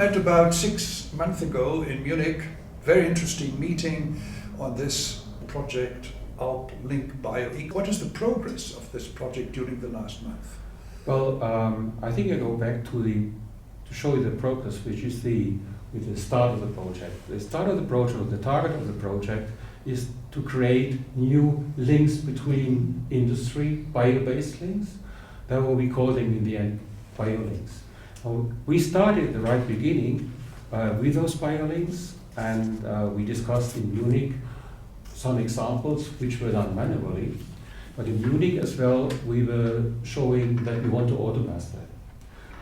met about 6 months ago in Munich. Very interesting meeting on this project, AlpLinkBioEco. What is the progress of this project during the last month? Well, I think I go back to show you the progress, which is with the start of the project. The start of the project, or the target of the project, is to create new links between industry, bio-based links. That's what we call them in the end, biolinks. We started at the right beginning with those biolinks, and we discussed in Munich some examples which were done manually. But in Munich as well, we were showing that we want to automate that.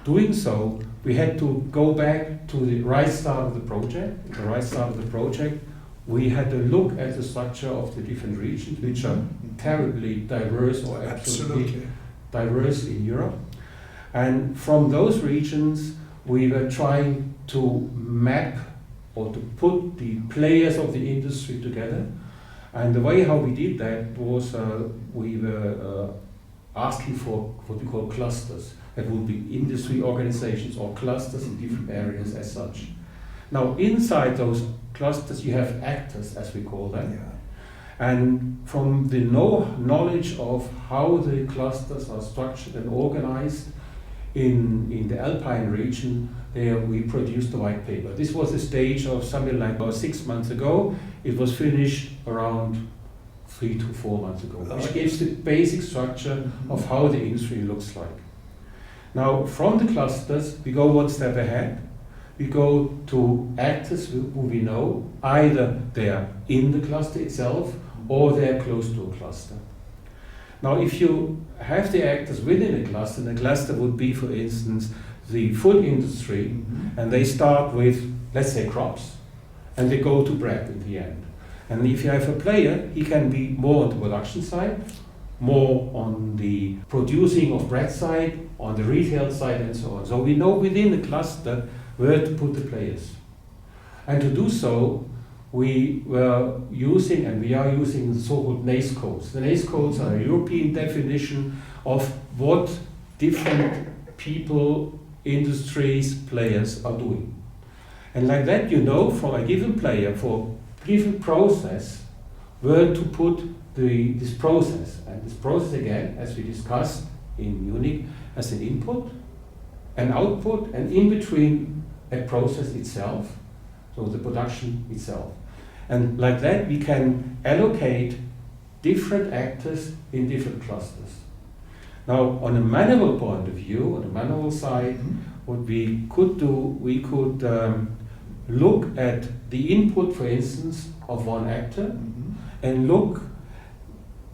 Doing so, we had to go back to the right start of the project. At the right start of the project, we had to look at the structure of the different regions, which are terribly diverse or absolutely diverse in Europe. And from those regions, we were trying to map or to put the players of the industry together. And the way how we did that was we were asking for what we call clusters. That would be industry organizations or clusters in different areas as such. Now, inside those clusters, you have actors, as we call them. Yeah. And from the knowledge of how the clusters are structured and organized in the Alpine region, there we produced the white paper. This was a stage of something like about 6 months ago. It was finished around 3 to 4 months ago, which gives the basic structure of how the industry looks like. Now, from the clusters, we go one step ahead. We go to actors who we know, either they are in the cluster itself or they are close to a cluster. Now, if you have the actors within a cluster, the cluster would be, for instance, the food industry, and they start with, let's say, crops, and they go to bread in the end. And if you have a player, he can be more on the production side, more on the producing of bread side, on the retail side, and so on. So we know within the cluster where to put the players. And to do so, we were using, and we are using, the so-called NACE codes. The NACE codes are a European definition of what different people, industries, players are doing. And like that, you know from a given player, for a given process, where to put this process. And this process, again, as we discussed in Munich, as an input, an output, and in between a process itself, so the production itself. And like that, we can allocate different actors in different clusters. Now, on a manual point of view, on the manual side, what we could do, we could look at the input, for instance, of one actor, and look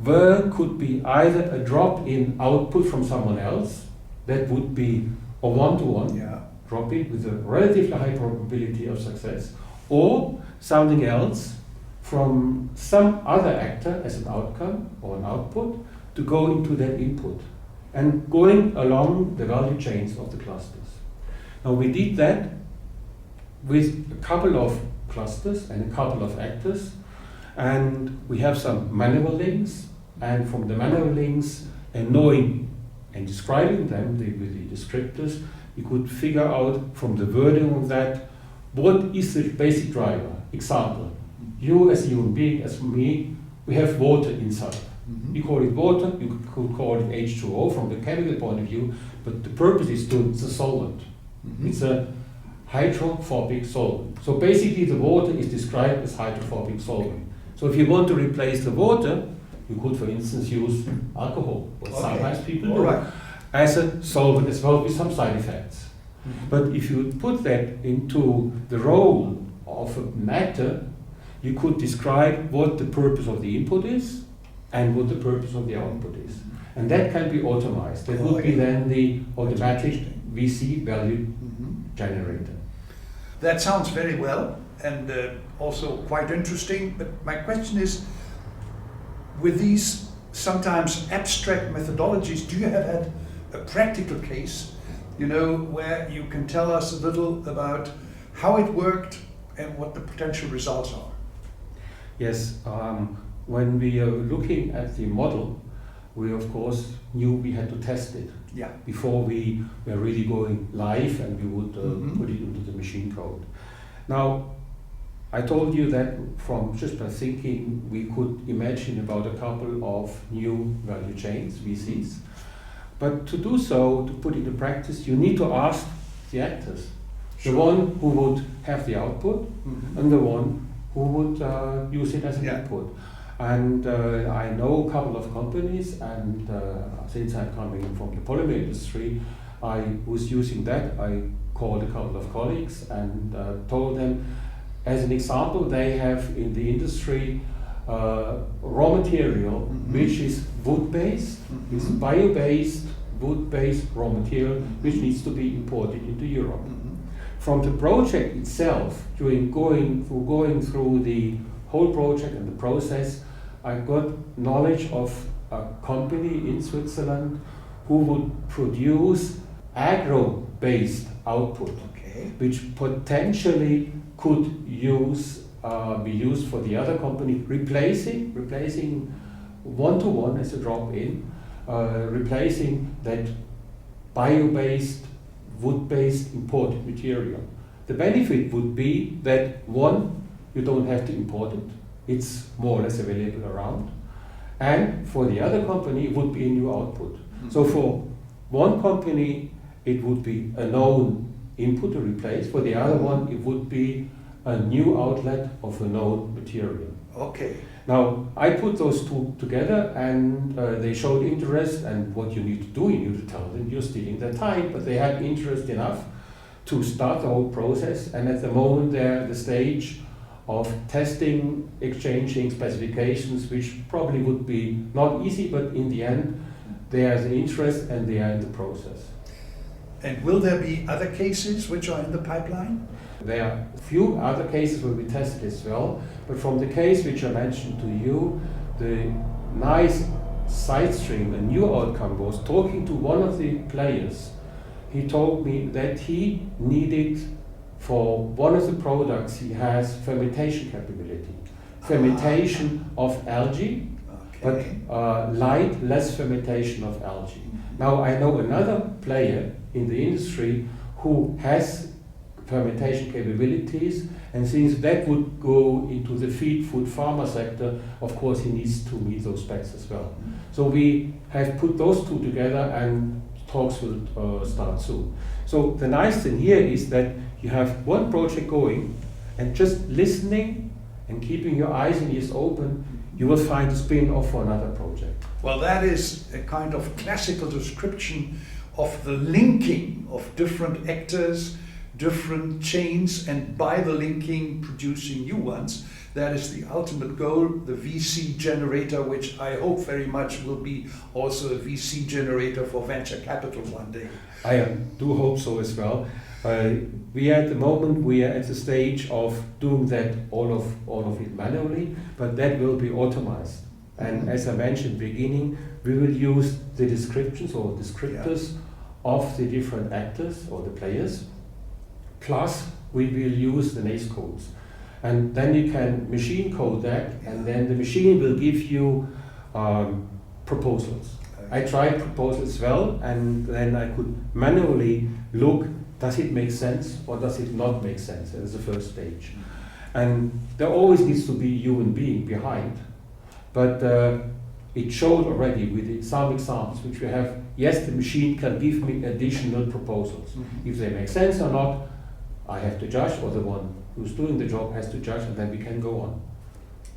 where could be either a drop in output from someone else, that would be a one-to-one drop-in with a relatively high probability of success, or something else from some other actor as an outcome or an output to go into that input, and going along the value chains of the clusters. Now, we did that with a couple of clusters and a couple of actors, and we have some manual links, and from the manual links, and knowing and describing them with the descriptors, you could figure out from the wording of that what is the basic driver. Example, you as a human being, as me, we have water inside. You call it water, you could call it H2O from the chemical point of view, but the purpose is it's a solvent. It's a hydrophobic solvent. So basically the water is described as hydrophobic solvent. So if you want to replace the water, you could, for instance, use alcohol, what sometimes people do, as a solvent as well with some side effects. But if you put that into the role of an actor, you could describe what the purpose of the input is and what the purpose of the output is. And that can be automized. That would be then the automatic VC value generator. That sounds very well and also quite interesting, but my question is, with these sometimes abstract methodologies, do you have had a practical case, where you can tell us a little about how it worked and what the potential results are? Yes, when we are looking at the model, we of course knew we had to test it Yeah. before we were really going live and we would put it into the machine code. Now, I told you that from just by thinking we could imagine about a couple of new value chains, VCs. But to do so, to put it into practice, you need to ask the actors. Sure. The one who would have the output and the one who would use it as an input. And I know a couple of companies, and since I'm coming from the polymer industry, I was using that. I called a couple of colleagues and told them, as an example, they have in the industry raw material which is wood-based, it's bio-based, wood-based raw material which needs to be imported into Europe. From the project itself, during going through the whole project and the process, I got knowledge of a company in Switzerland who would produce agro-based output, which potentially could be used for the other company, replacing one-to-one as a drop-in, replacing that bio-based, wood-based imported material. The benefit would be that one, you don't have to import it, it's more or less available around, and for the other company it would be a new output. So for one company it would be a known input to replace, for the other one it would be a new outlet of a known material. Okay. Now I put those two together and they showed interest, and what you need to do, you need to tell them you're stealing their time, but they had interest enough to start the whole process, and at the moment they're at the stage of testing, exchanging specifications, which probably would be not easy, but in the end there's an interest and they are in the process. And will there be other cases which are in the pipeline? There are a few other cases where we tested as well, but from the case which I mentioned to you, the nice side stream, a new outcome was talking to one of the players. He told me that he needed, for one of the products he has, fermentation capability. Fermentation of algae, but less fermentation of algae. Now I know another player in the industry who has fermentation capabilities, and since that would go into the feed, food, pharma sector, of course he needs to meet those specs as well. So we have put those two together and talks will start soon. So the nice thing here is that you have one project going, and just listening and keeping your eyes and ears open, you will find a spin-off for another project. Well, that is a kind of classical description of the linking of different actors, different chains, and by the linking producing new ones. That is the ultimate goal, the VC generator, which I hope very much will be also a VC generator for venture capital one day. I do hope so as well. We at the moment we are at the stage of doing that all of it manually, but that will be automated. And as I mentioned at the beginning, we will use the descriptions or descriptors of the different actors or the players, plus we will use the NACE codes. And then you can machine code that, and then the machine will give you proposals. I tried proposals as well, and then I could manually look, does it make sense or does it not make sense as the first stage. And there always needs to be a human being behind. But it showed already with some examples which we have, yes, the machine can give me additional proposals. If they make sense or not, I have to judge, or the one who's doing the job has to judge, and then we can go on.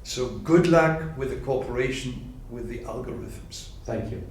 So good luck with the cooperation with the algorithms. Thank you.